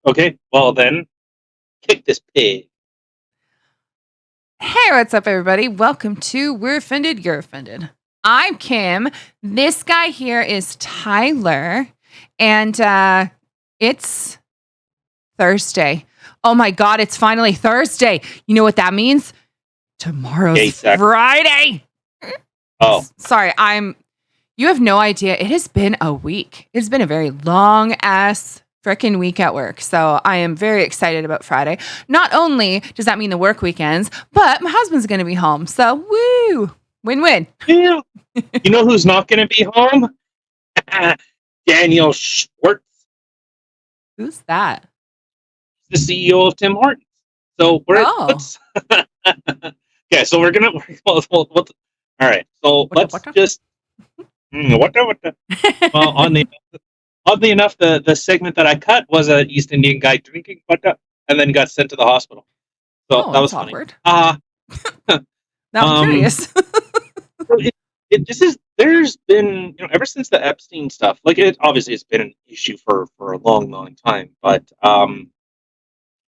Okay, well then, kick this pig. Hey, what's up, everybody? Welcome to We're Offended, You're Offended. I'm Kim. This guy here is Tyler, and it's Thursday. Oh my God, it's finally Thursday. You know what that means? Tomorrow's Exactly. Friday. Oh, Sorry, you have no idea. It has been a week. It's been a very long ass freaking week at work. So I am very excited about Friday. Not only does that mean the work weekends, but my husband's going to be home. So woo, win-win. yeah. You know who's not going to be home? Daniel Schwartz, Who's that? the CEO of Tim Hortons. So let's. Okay, so we're gonna. All right, so let's just. What the? Well, oddly enough, the segment that I cut was an East Indian guy drinking vodka and then got sent to the hospital. So that was funny. Awkward. Now I'm curious. There's been, ever since the Epstein stuff, like obviously it's been an issue for a long time, but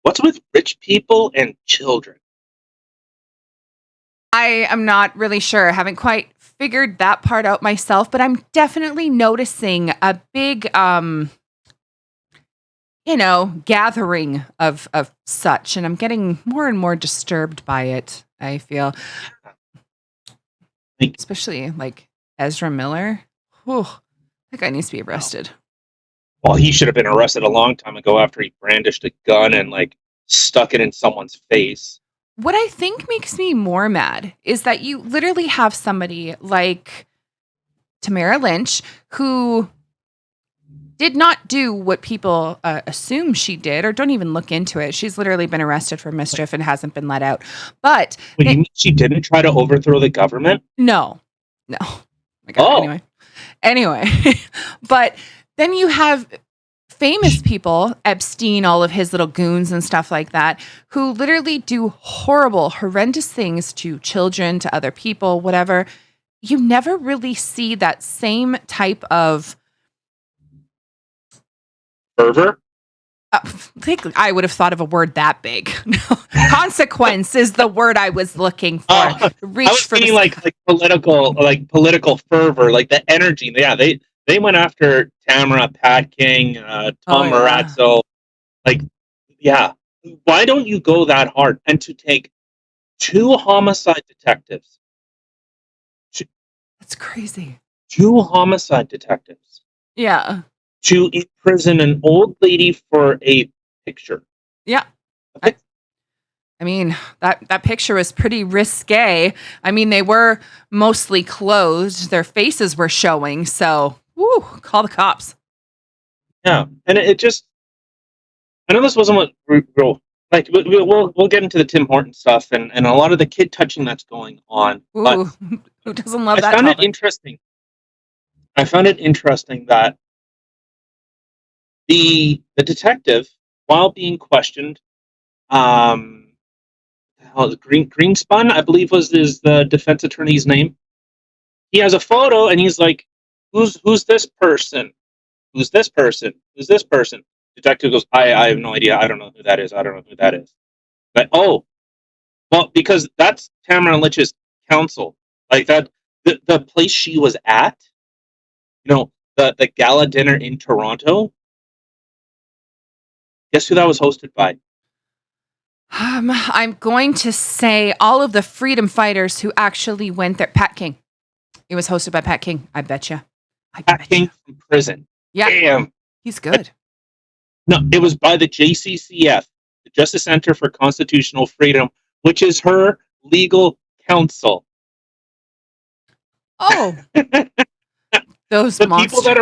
what's with rich people and children? I am not really sure. I haven't quite figured that part out myself, but I'm definitely noticing a big gathering of such, and I'm getting more and more disturbed by it, I feel. Especially like Ezra Miller. Whew, that guy needs to be arrested. Well, he should have been arrested a long time ago after he brandished a gun and stuck it in someone's face. What I think makes me more mad is that you literally have somebody like Tamara Lynch who did not do what people assume she did, or don't even look into it. She's literally been arrested for mischief and hasn't been let out. But you mean she didn't try to overthrow the government? No. My God, Anyway, but then you have famous people, Epstein, all of his little goons and stuff like that, who literally do horrible, horrendous things to children, to other people, whatever. You never really see that same type of fervor. I would have thought of a word that big. Consequence is the word I was looking for. I was thinking like political fervor, like the energy. Yeah, they went after Tamara, Pat King, Tom Marazzo. Why don't you go that hard? And to take 2 homicide detectives. That's crazy. 2 homicide detectives. Yeah. To imprison an old lady for a picture. Yeah. Okay. I mean, that picture was pretty risque. I mean, they were mostly clothed. Their faces were showing. So, call the cops. Yeah. And it just, I know this wasn't what we'll get into the Tim Hortons stuff and a lot of the kid touching that's going on. Ooh, but who doesn't love that? I found it interesting that the detective, while being questioned, Greenspun, I believe was the defense attorney's name. He has a photo and he's like, who's this person? Who's this person? Who's this person? Detective goes, I have no idea. I don't know who that is. But because that's Tamara Lynch's counsel. Like that, the place she was at, the gala dinner in Toronto. Guess who that was hosted by? I'm going to say all of the freedom fighters who actually went there. Pat King. It was hosted by Pat King. I bet you. Pat King from prison. Yeah. Damn. He's good. No, it was by the JCCF, the Justice Center for Constitutional Freedom, which is her legal counsel. Oh. Those people that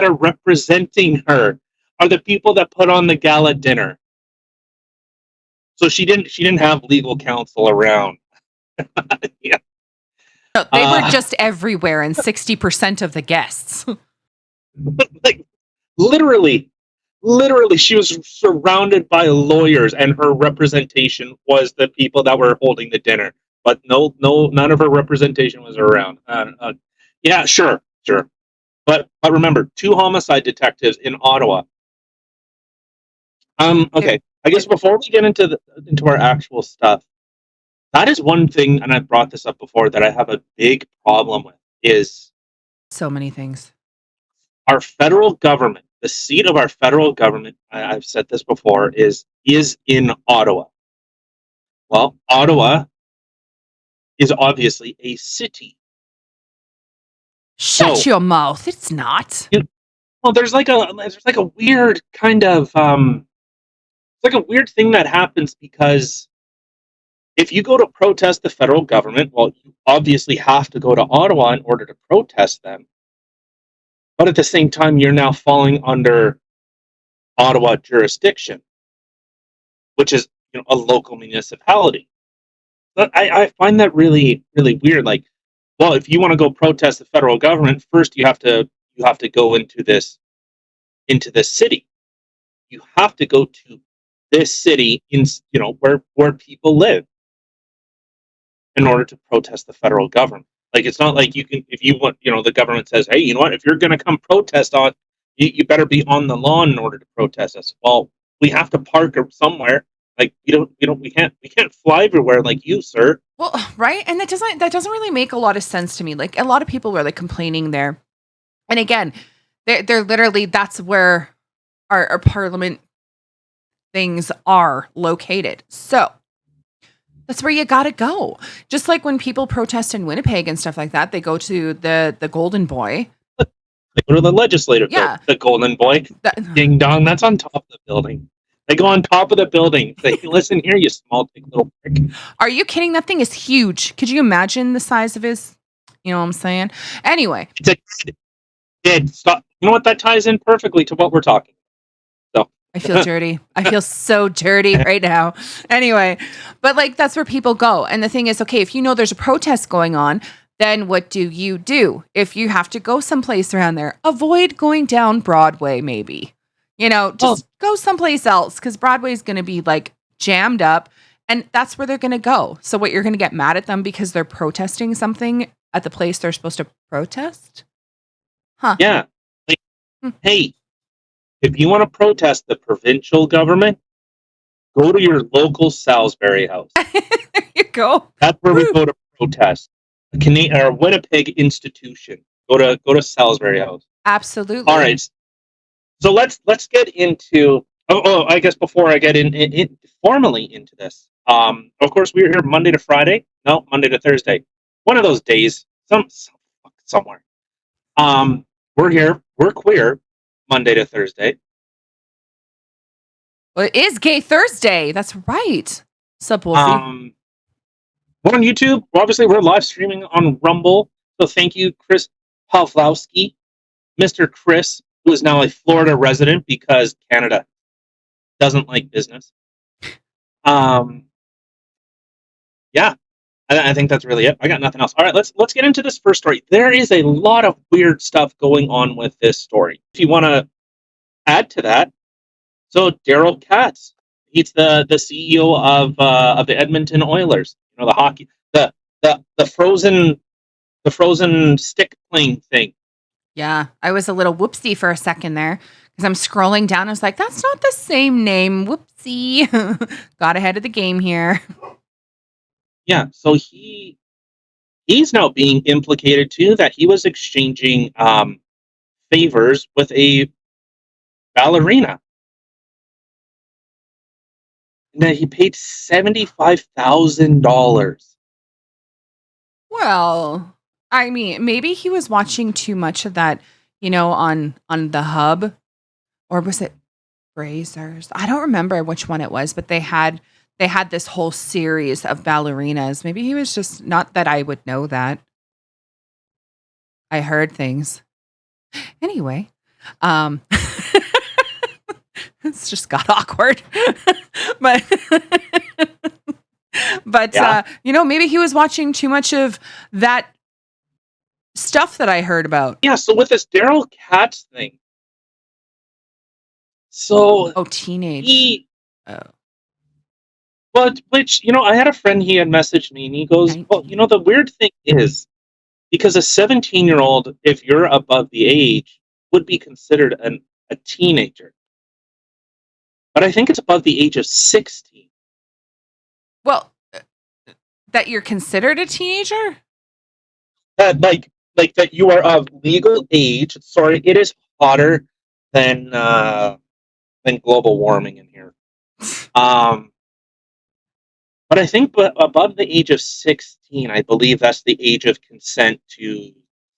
are representing her are the people that put on the gala dinner. So she didn't have legal counsel around. Yeah. No, they were just everywhere, and 60% of the guests. Literally, she was surrounded by lawyers, and her representation was the people that were holding the dinner. But no, none of her representation was around. Yeah, sure. But remember, 2 homicide detectives in Ottawa Okay. I guess before we get into our actual stuff, that is one thing, and I brought this up before, that I have a big problem with, is So many things. our federal government. The seat of our federal government, I've said this before, is in Ottawa. Well, Ottawa is obviously a city. Shut your mouth. It's not. Well, there's like a weird kind of it's like a weird thing that happens, because if you go to protest the federal government, well, you obviously have to go to Ottawa in order to protest them. But at the same time, you're now falling under Ottawa jurisdiction, which is, a local municipality. But I find that really, really weird. Like, well, if you want to go protest the federal government, first you have to go into this city. You have to go to this city in where people live in order to protest the federal government. Like, it's not like you can, if you want, the government says, hey, you know what, if you're going to come protest on, you better be on the lawn in order to protest us. Well, we have to park somewhere. Like, we can't fly everywhere like you, sir. Well, right, and that doesn't really make a lot of sense to me. Like, a lot of people were like complaining there, and again, they're literally, that's where our parliament things are located. So that's where you gotta go. Just like when people protest in Winnipeg and stuff like that, they go to the Golden Boy. They go to the legislative building, the Golden Boy. Ding dong, that's on top of the building. They go on top of the building. They listen here, you small little prick. Are you kidding? That thing is huge. Could you imagine the size of his? You know what I'm saying? Anyway, stop. You know what? That ties in perfectly to what we're talking. So I feel dirty. I feel so dirty right now. Anyway, but like, that's where people go. And the thing is, okay, if you know there's a protest going on, then what do? If you have to go someplace around there, avoid going down Broadway, maybe. Just go someplace else, because Broadway is going to be like jammed up, and that's where they're going to go. So what, you're going to get mad at them because they're protesting something at the place they're supposed to protest? Huh. Yeah. Like, hey, if you want to protest the provincial government, go to your local Salisbury House. There you go. That's where we go to protest. A Canadian or Winnipeg institution. Go to Salisbury House. Absolutely. All right. So let's get into. I guess before I get in formally into this, of course we're here Monday to Friday. No, Monday to Thursday. One of those days, somewhere. We're here. We're queer. Monday to Thursday. Well, it is Gay Thursday. That's right. Sup, Wolfie? We're on YouTube. Obviously, we're live streaming on Rumble. So thank you, Chris Pawlowski, Mr. Chris, who is now a Florida resident because Canada doesn't like business. Yeah, I think that's really it. I got nothing else. All right, let's get into this first story. There is a lot of weird stuff going on with this story. If you want to add to that, so Daryl Katz, he's the CEO of the Edmonton Oilers. The hockey, the frozen stick playing thing. Yeah, I was a little whoopsie for a second there, because I'm scrolling down. I was like, that's not the same name. Whoopsie. Got ahead of the game here. Yeah, so he's now being implicated too, that he was exchanging favors with a ballerina. And that he paid $75,000. Well, I mean, maybe he was watching too much of that, on the Hub, or was it Brazers? I don't remember which one it was, but they had this whole series of ballerinas. Maybe he was just, not that I would know that. I heard things. Anyway, it's just got awkward. but yeah. Maybe he was watching too much of that stuff that I heard about. Yeah, so with this Daryl Katz thing. So teenage. But which, I had a friend, he had messaged me and he goes, 19. Well, the weird thing is, because a 17-year-old, if you're above the age, would be considered a teenager. but I think it's above the age of 16. Well, that you're considered a teenager? Like that you are of legal age. Sorry, it is hotter than global warming in here. But I think above the age of 16, I believe that's the age of consent to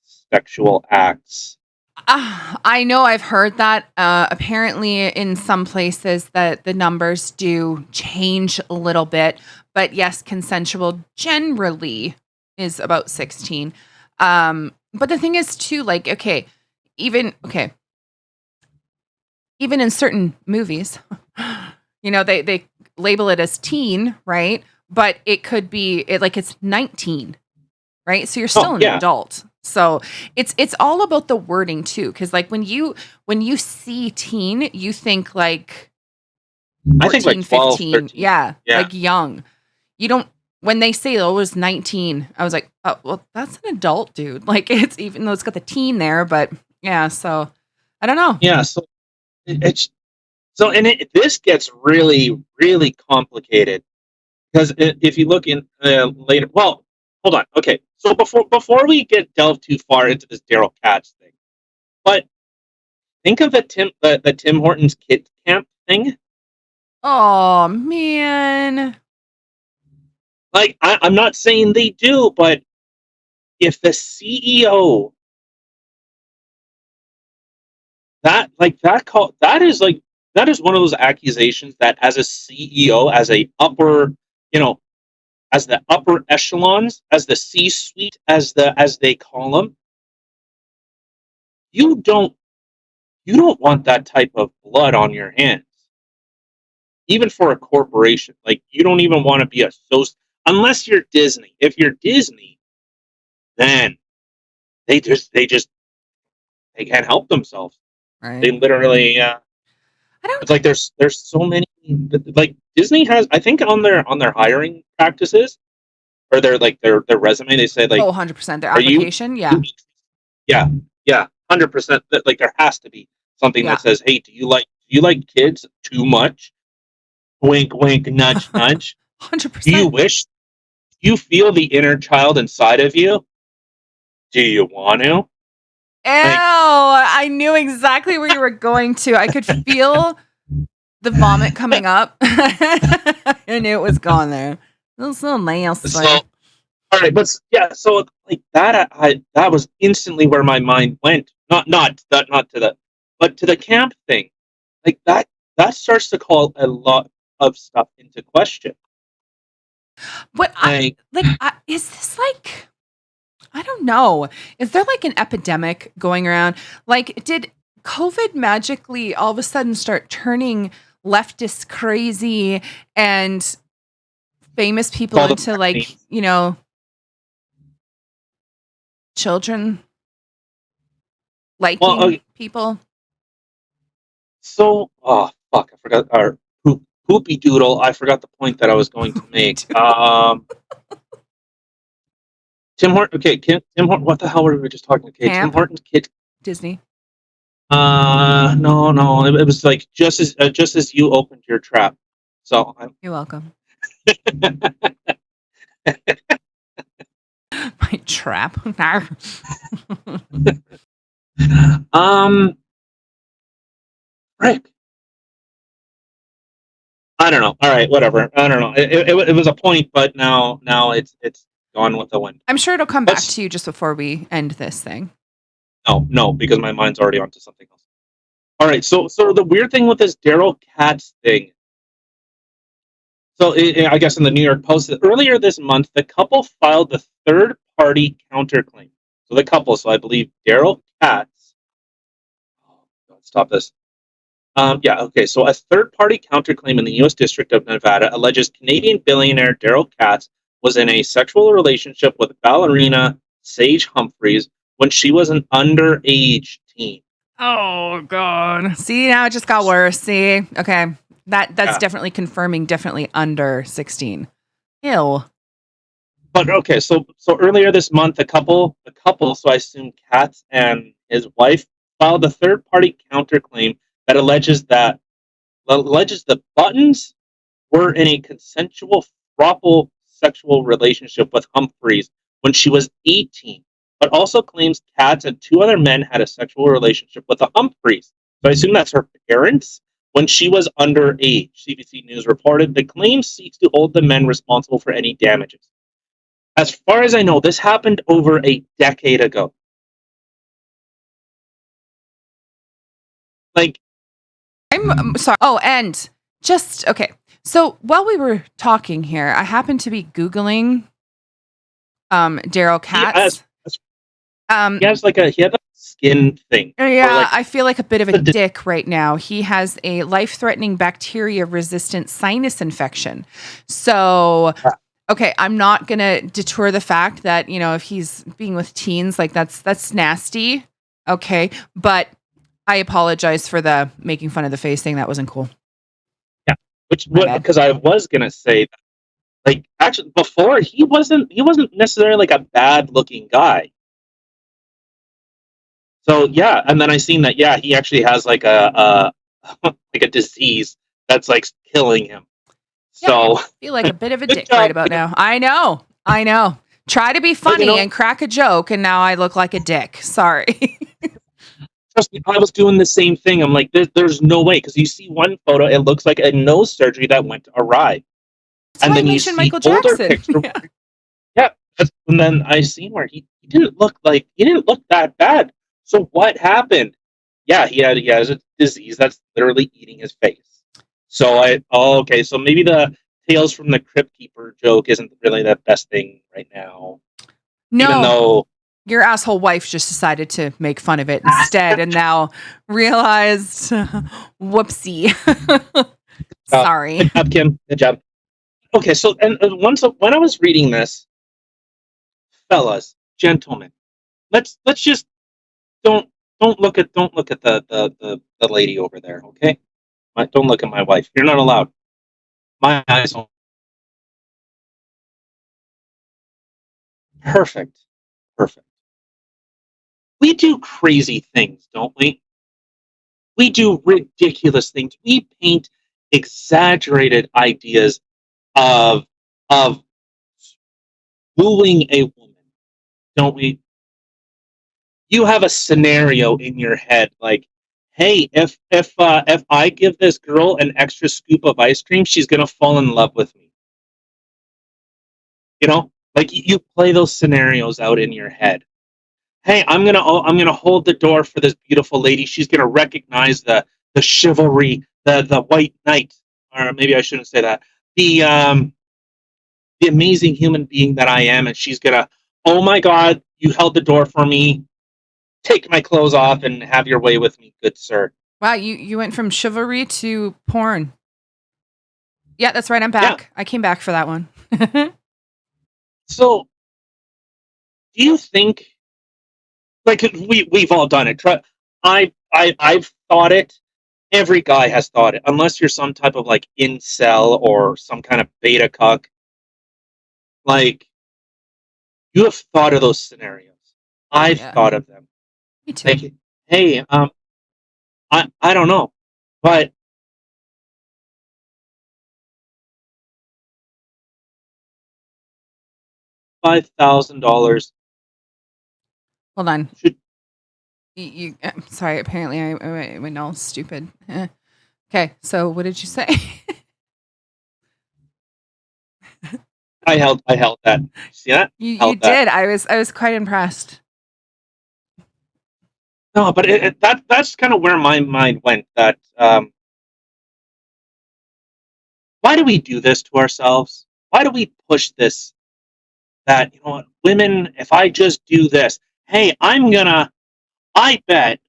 sexual acts. I know I've heard that. Apparently, in some places, that the numbers do change a little bit. But yes, consensual generally is about 16. But the thing is, too, like, even in certain movies, they label it as teen, right? But it could be it's 19, right? So you're still an adult. So it's all about the wording too, because like when you see teen, you think like 14, I think like 12, 15, 13. yeah, like young. You don't when they say it was 19, I was like, oh well, that's an adult, dude. Like it's even though it's got the teen there, but yeah. So I don't know. Yeah. So this gets really, really complicated because if you look in later, well, hold on. Okay, so before we get delved too far into this Daryl Katz thing, but think of the Tim Hortons Kids Camp thing. Oh man! Like I'm not saying they do, but if the CEO that is one of those accusations that as a CEO, as a upper, as the upper echelons, as the C-suite, as they call them, you don't want that type of blood on your hands, even for a corporation. Like you don't even want to be associated unless you're Disney. If you're Disney, then they can't help themselves. Right. They literally. It's like there's so many. Like Disney has, I think on their hiring practices or their resume, they say like 100% their application. Yeah. 100%. Like there has to be something that says, hey, do you like kids too much? Wink, wink, nudge, nudge. 100%. Do you feel the inner child inside of you? Do you want to? Ew, I knew exactly where you were going to. I could feel the vomit coming up. I knew it was gone there. So nasty. So, all right, but yeah, so like that, that was instantly where my mind went. Not to that, but to the camp thing. Like that starts to call a lot of stuff into question. What is this like? I don't know. Is there like an epidemic going around? Like, did COVID magically all of a sudden start turning leftists crazy and famous people into like, children liking people? So, oh fuck, I forgot our poopy doodle. I forgot the point that I was going to make. Tim Horton. Okay, Tim Horton. What the hell were we just talking? Okay, Tim Horton's kid. Disney. No. It was like just as you opened your trap. So you're welcome. My trap. Rick. I don't know. All right, whatever. I don't know. It was a point, but now it's gone with the wind. I'm sure it'll come back to you just before we end this thing. No, because my mind's already onto something else. All right, so the weird thing with this Daryl Katz thing. So I guess in the New York Post, earlier this month, the couple filed the third-party counterclaim. So the couple, so I believe Daryl Katz. Oh, stop this. So a third-party counterclaim in the U.S. District of Nevada alleges Canadian billionaire Daryl Katz was in a sexual relationship with ballerina Sage Humphreys when she was an underage teen. Oh, God. See, now it just got worse. See? Okay. That's definitely confirming definitely under 16. Ew. But okay, so earlier this month, the couple, so I assume Katz and his wife, filed a third-party counterclaim that alleges that alleges the Buttons were in a consensual throuple sexual relationship with Humphreys when she was 18, but also claims Katz and two other men had a sexual relationship with the Humphreys. So I assume that's her parents when she was underage. CBC News reported the claim seeks to hold the men responsible for any damages. As far as I know, this happened over a decade ago. Like, I'm sorry. Oh, and just okay. So while we were talking here, I happened to be Googling Daryl Katz. He had a skin thing. Yeah, I feel like a bit of a dick right now. He has a life-threatening bacteria-resistant sinus infection. So, okay, I'm not gonna detour the fact that, you know, if he's being with teens, like that's nasty. Okay, but I apologize for the making fun of the face thing. That wasn't cool. Yeah, because I was gonna say, like, actually, before he wasn't necessarily like a bad looking guy. So yeah, and then I seen that he actually has like a like a disease that's like killing him. Yeah, so I feel like a bit of a dick right about now. I know. Try to be funny and crack a joke, and now I look like a dick. Sorry. Trust me, I was doing the same thing. I'm like, there's no way, because you see one photo, it looks like a nose surgery that went awry. That's and then you see Michael older picture. Yeah. And then I seen where he didn't look that bad. So what happened? Yeah, he has a disease that's literally eating his face. So okay, so maybe the Tales from the Crypt Keeper joke isn't really the best thing right now. No. Even though your asshole wife just decided to make fun of it instead and now realized, whoopsie. Sorry. Good job, Kim. Good job. Okay, so and when I was reading this, fellas, gentlemen, let's just don't look at the lady over there, okay? Don't look at my wife. You're not allowed. My eyes on. Perfect. We do crazy things, don't we? We do ridiculous things. We paint exaggerated ideas of wooing a woman, don't we? You have a scenario in your head like, hey, if I give this girl an extra scoop of ice cream, she's gonna fall in love with me. You know, like you play those scenarios out in your head. Hey, I'm gonna hold the door for this beautiful lady. She's gonna recognize the chivalry, the white knight, or maybe I shouldn't say that. The amazing human being that I am, and she's gonna, oh my God, you held the door for me. Take my clothes off and have your way with me, good sir. Wow, you went from chivalry to porn. Yeah, that's right. I'm back. Yeah. I came back for that one. So, do you think, like, we've all done it? I've thought it. Every guy has thought it, unless you're some type of like incel or some kind of beta cuck. Like, you have thought of those scenarios. I've thought of them. Me too. Like, hey, I don't know, but $5,000. Hold on. You sorry. Apparently, I went all stupid. Okay, so what did you say? I held that. See that? You did. I was quite impressed. No, but that's kind of where my mind went. That why do we do this to ourselves? Why do we push this? That, you know what, women, if I just do this, hey, I bet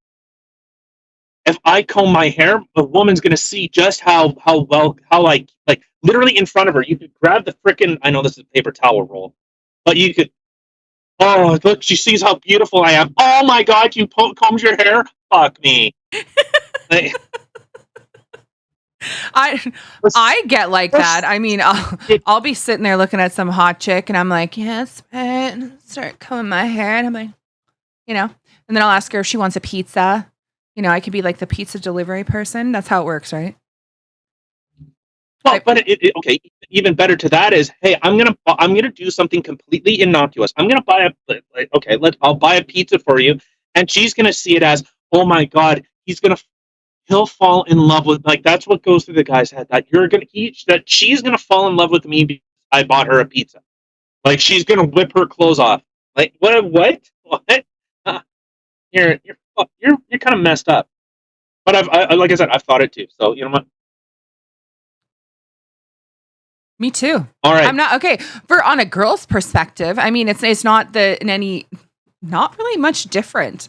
if I comb my hair, a woman's gonna see just how I, like, literally in front of her. You could grab the frickin', I know this is a paper towel roll, but you could. Oh, look, she sees how beautiful I am. Oh my God, you combed your hair? Fuck me. I get like that. I mean, I'll be sitting there looking at some hot chick, and I'm like, yes, and start combing my hair, and I'm like, you know, and then I'll ask her if she wants a pizza. You know, I could be like the pizza delivery person. That's how it works, right? Well, but okay. Even better to that is, hey, I'm gonna do something completely innocuous. I'm gonna buy I'll buy a pizza for you, and she's gonna see it as, oh my god, he'll fall in love with, like, that's what goes through the guy's head, that she's gonna fall in love with me because I bought her a pizza. Like, she's gonna whip her clothes off. Like, what? Uh, you're kind of messed up. But like I said, I've thought it too. So you know what? Me too. All right. I'm not okay. On a girl's perspective, I mean, it's not not really much different.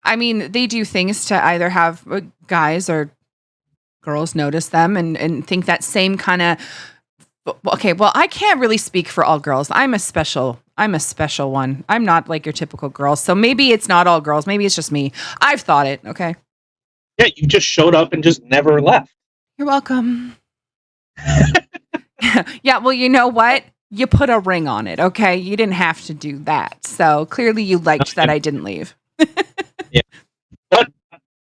I mean, they do things to either have guys or girls notice them and think that same kind of. Okay, well, I can't really speak for all girls. I'm a special one. I'm not like your typical girl. So maybe it's not all girls. Maybe it's just me. I've thought it. Okay. Yeah, you just showed up and just never left. You're welcome. Yeah, well, you know what? You put a ring on it, okay? You didn't have to do that. So clearly you liked that I didn't leave. Yeah. But,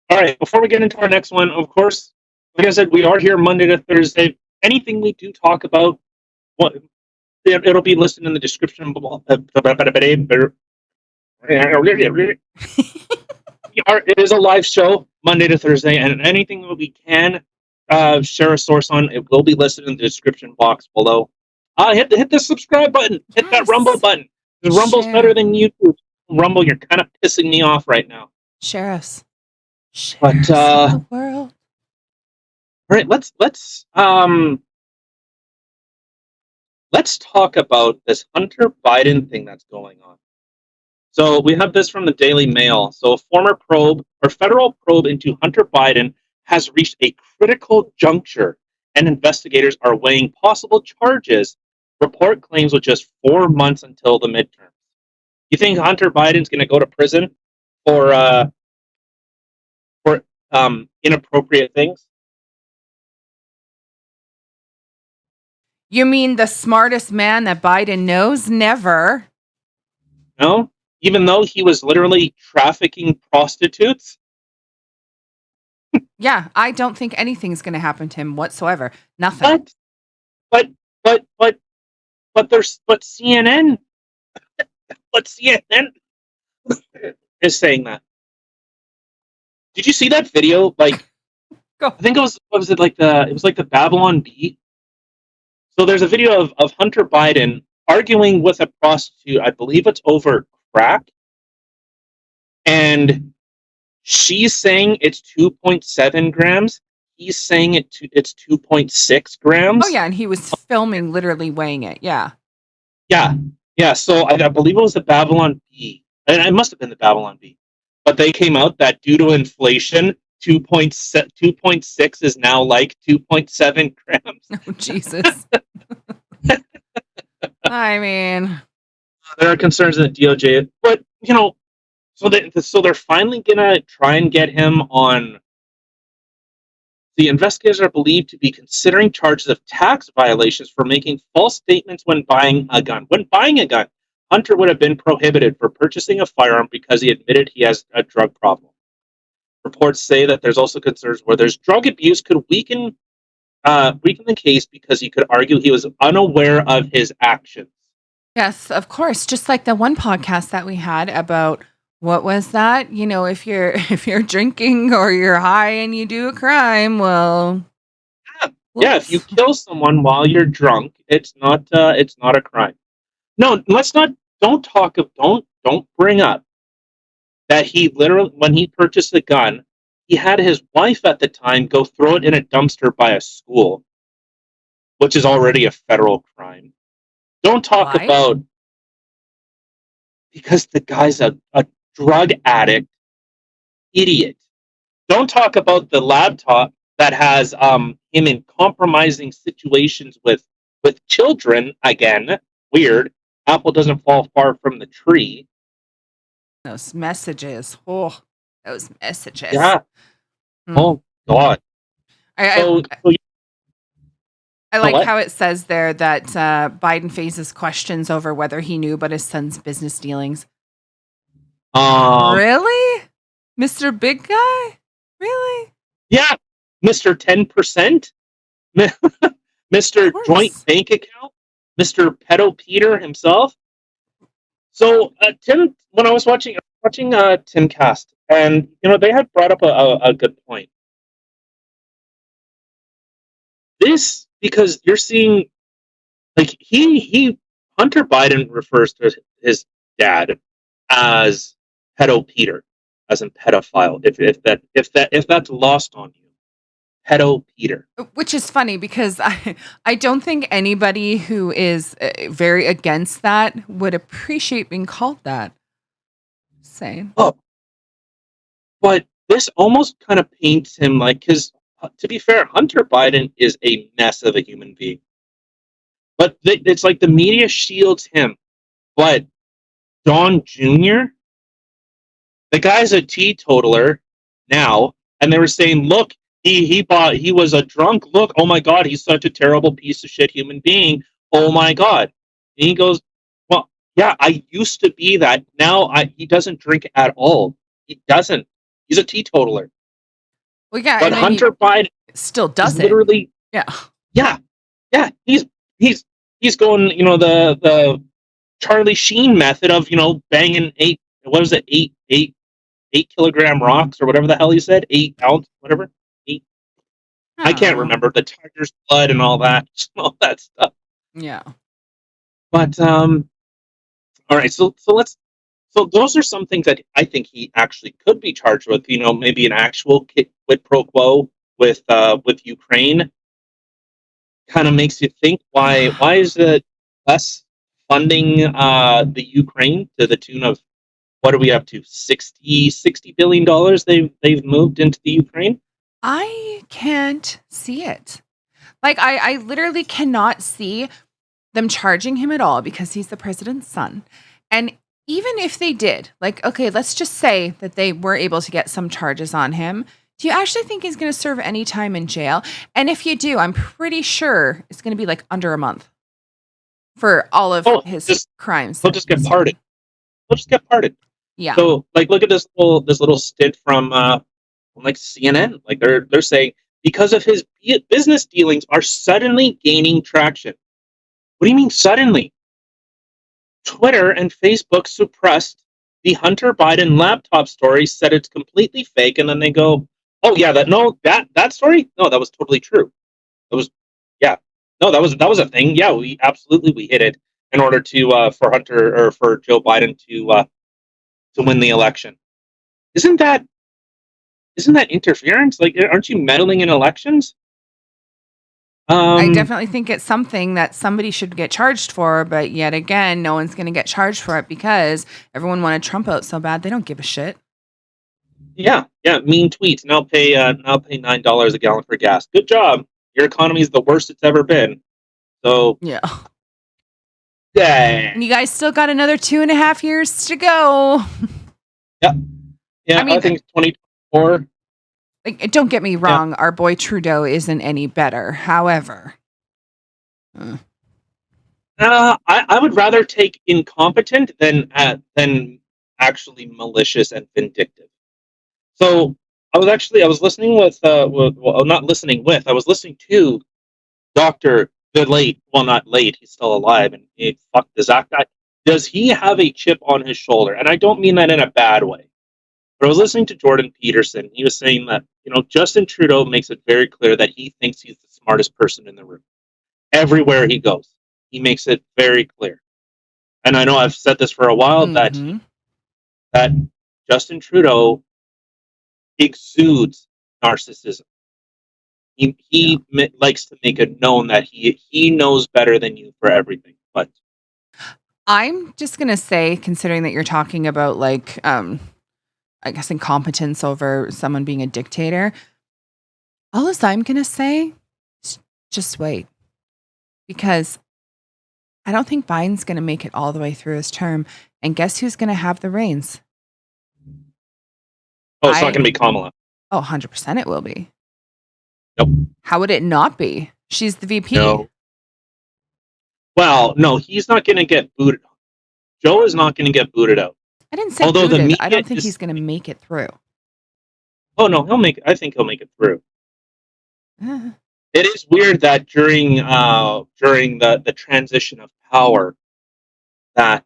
all right, before we get into our next one, of course, like I said, we are here Monday to Thursday. Anything we do talk about, it'll be listed in the description. It is a live show Monday to Thursday, and anything that we can share a source on, it will be listed in the description box below. Hit the subscribe button. Hit that Rumble button. Because Rumble's better than YouTube. Rumble, you're kind of pissing me off right now. Share us. Share us the world. All right, let's talk about this Hunter Biden thing that's going on. So we have this from the Daily Mail. So a federal probe into Hunter Biden has reached a critical juncture, and investigators are weighing possible charges. Report claims with just 4 months until the midterms. You think Hunter Biden's going to go to prison for inappropriate things? You mean the smartest man that Biden knows? Never. No? Even though he was literally trafficking prostitutes? Yeah, I don't think anything's going to happen to him whatsoever. Nothing. But CNN is saying that. Did you see that video? Like, Go. I think it was like the Babylon Bee. So there's a video of Hunter Biden arguing with a prostitute. I believe it's over crack, and she's saying it's 2.7 grams. He's saying it's 2.6 grams. Oh yeah, and he was filming, literally weighing it. Yeah. Yeah. So I believe it was the Babylon Bee, and it must have been the Babylon Bee. But they came out that due to inflation, 2.6 is now like 2.7 grams. Oh Jesus! I mean, there are concerns in the DOJ, but so they're finally gonna try and get him on. The investigators are believed to be considering charges of tax violations for making false statements when buying a gun. When buying a gun, Hunter would have been prohibited for purchasing a firearm because he admitted he has a drug problem. Reports say that there's also concerns where there's drug abuse could weaken the case because he could argue he was unaware of his actions. Yes, of course. Just like the one podcast that we had about. What was that? If you're drinking or you're high and you do a crime, well, yeah. If you kill someone while you're drunk, it's not a crime. No, don't bring up that he literally, when he purchased the gun, he had his wife at the time go throw it in a dumpster by a school, which is already a federal crime. Don't talk about, because the guy's a drug addict, idiot. Don't talk about the laptop that has him in compromising situations with children. Again, weird. Apple doesn't fall far from the tree. Those messages. Oh, those messages. Yeah. Oh God. I like how it says there that Biden faces questions over whether he knew about his son's business dealings. Really? Mr. Big Guy? Really? Yeah. Mr. 10%? Mr. Joint course. Bank Account, Mr. Pedo Peter himself. So Tim, when I was watching Timcast, and they had brought up a good point. This because you're seeing like he Hunter Biden refers to his dad as pedo Peter, as in pedophile. If that's lost on you, pedo Peter. Which is funny because I don't think anybody who is very against that would appreciate being called that. Same. Oh, but this almost kind of paints him like because to be fair, Hunter Biden is a mess of a human being. But it's like the media shields him, but Don Jr., the guy's a teetotaler now, and they were saying, look, he was a drunk. Look, oh my God, he's such a terrible piece of shit human being. Oh my God. And he goes, well, yeah, I used to be that. Now he doesn't drink at all. He doesn't. He's a teetotaler. Well, yeah, But and then Hunter Biden still is does it. literally, Yeah. yeah. He's going, the Charlie Sheen method of, banging 8 kilogram rocks or whatever the hell he said, 8 ounce, whatever. I can't remember the tiger's blood and all that stuff. Yeah. But all right, so those are some things that I think he actually could be charged with. Maybe an actual quid pro quo with Ukraine. Kind of makes you think why is it less funding the Ukraine to the tune of what are we up to, $60 billion they've moved into the Ukraine? I can't see it. Like I literally cannot see them charging him at all because he's the president's son. And even if they did, like, okay, let's just say that they were able to get some charges on him. Do you actually think he's going to serve any time in jail? And if you do, I'm pretty sure it's going to be like under a month for all of his crimes. He'll just get pardoned. Yeah. So, like, look at this little stint from like CNN. Like, they're saying because of his business dealings are suddenly gaining traction. What do you mean suddenly? Twitter and Facebook suppressed the Hunter Biden laptop story, said it's completely fake, and then they go, "Oh yeah, that story? No, that was totally true. That was that was a thing. Yeah, we hit it in order to for Hunter or for Joe Biden to win the election. Isn't that interference? Like, aren't you meddling in elections?" I definitely think it's something that somebody should get charged for, but yet again, no one's going to get charged for it because everyone wanted Trump out so bad they don't give a shit. Yeah, mean tweets. Now pay $9 a gallon for gas. Good job. Your economy is the worst it's ever been. So yeah. And you guys still got another 2.5 years to go. Yeah. I think 2024. Like, don't get me wrong, our boy Trudeau isn't any better. However, I would rather take incompetent than actually malicious and vindictive. So I was listening with not listening with, I was listening to Dr. The late, well, not late, he's still alive, and fuck the Zach guy. Does he have a chip on his shoulder? And I don't mean that in a bad way. But I was listening to Jordan Peterson. He was saying that, Justin Trudeau makes it very clear that he thinks he's the smartest person in the room. Everywhere he goes, he makes it very clear. And I know I've said this for a while, that Justin Trudeau exudes narcissism. He likes to make it known that he knows better than you for everything. But I'm just going to say, considering that you're talking about, like, I guess, incompetence over someone being a dictator, all I'm going to say is just wait. Because I don't think Biden's going to make it all the way through his term. And guess who's going to have the reins? Oh, it's not going to be Kamala. Oh, 100% it will be. Nope. How would it not be? She's the VP. No. Well, no, he's not going to get booted. Joe is not going to get booted out. I didn't say booted. I don't think he's going to make it through. Oh no, I think he'll make it through. It is weird that during the transition of power that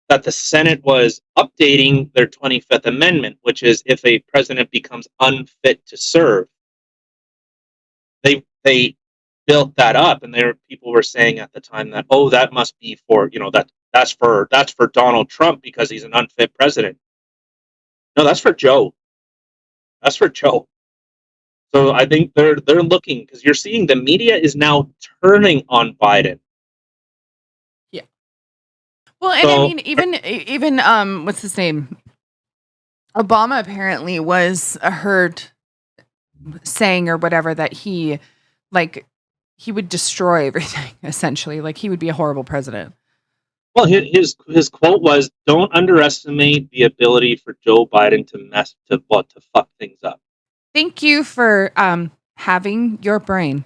that the Senate was updating their 25th Amendment, which is if a president becomes unfit to serve, they built that up, and people were saying at the time that, oh, that must be for, that's for Donald Trump because he's an unfit president. No, that's for Joe. That's for Joe. So I think they're looking, because you're seeing the media is now turning on Biden. Yeah. Well, and I mean, even what's his name? Obama apparently was heard saying or whatever that he would destroy everything, essentially. Like, he would be a horrible president. Well, his quote was, "Don't underestimate the ability for Joe Biden to fuck things up." Thank you for having your brain.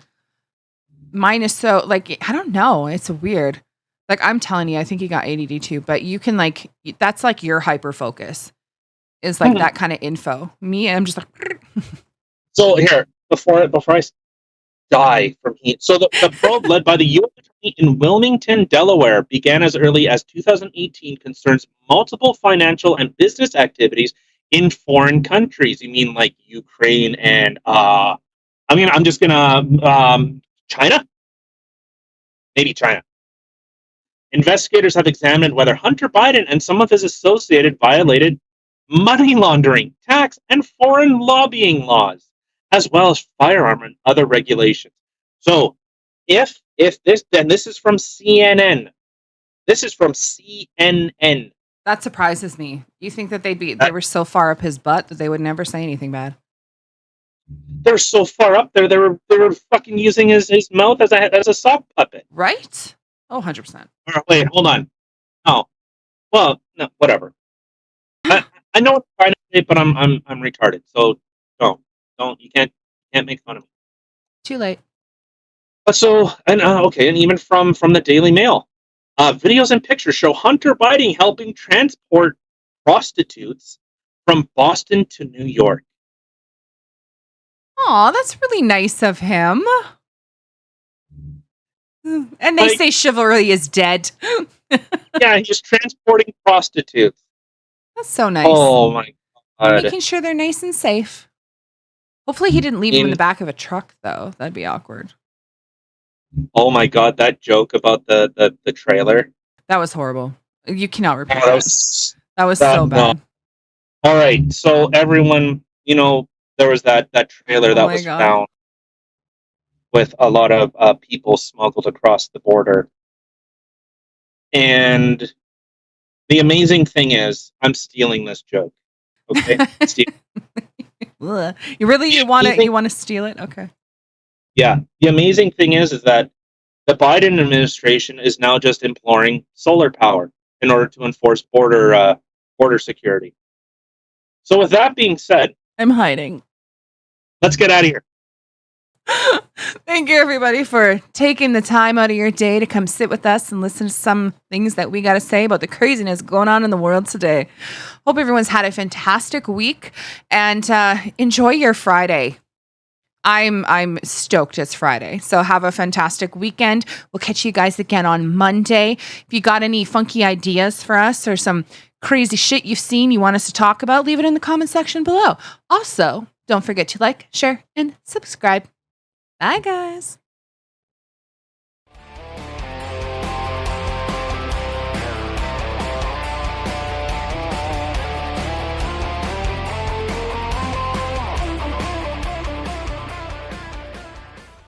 Mine is so, like, I don't know. It's weird. Like, I'm telling you, I think you got ADD too, but you can, like, that's like your hyper focus is like that kind of info. Me, I'm just like. So here, before I die from heat. So the probe led by the U.S. Attorney in Wilmington, Delaware, began as early as 2018, concerns multiple financial and business activities in foreign countries. You mean like Ukraine and I'm just gonna China? Maybe China. Investigators have examined whether Hunter Biden and some of his associated violated money laundering, tax, and foreign lobbying laws, as well as firearm and other regulations. So, if this, then this is from CNN. This is from CNN. That surprises me. You think that they were so far up his butt that they would never say anything bad? They're so far up there. They were fucking using his mouth as a sock puppet. Right? Oh, 100%. Wait, hold on. Oh, well, no, whatever. I know what I'm trying to say, but I'm retarded. So don't you can't make fun of me. Too late. But so, and okay, and even from the Daily Mail, videos and pictures show Hunter Biden helping transport prostitutes from Boston to New York. Aw, that's really nice of him. And they say chivalry is dead. Yeah, he's transporting prostitutes. That's so nice. Oh my God. Making sure they're nice and safe. Hopefully he didn't leave him in the back of a truck, though. That'd be awkward. Oh my God, that joke about the trailer. That was horrible. You cannot repeat that. That was so bad. No. All right, so everyone, there was that trailer that was found with a lot of people smuggled across the border. And the amazing thing is, I'm stealing this joke. Okay? You want to steal it? Okay. Yeah. The amazing thing is that the Biden administration is now just imploring solar power in order to enforce border security. So with that being said, I'm hiding. Let's get out of here. Thank you, everybody, for taking the time out of your day to come sit with us and listen to some things that we got to say about the craziness going on in the world today. Hope everyone's had a fantastic week and enjoy your Friday. I'm stoked it's Friday. So have a fantastic weekend. We'll catch you guys again on Monday. If you got any funky ideas for us or some crazy shit you've seen you want us to talk about, leave it in the comment section below. Also, don't forget to like, share, and subscribe. Bye, guys.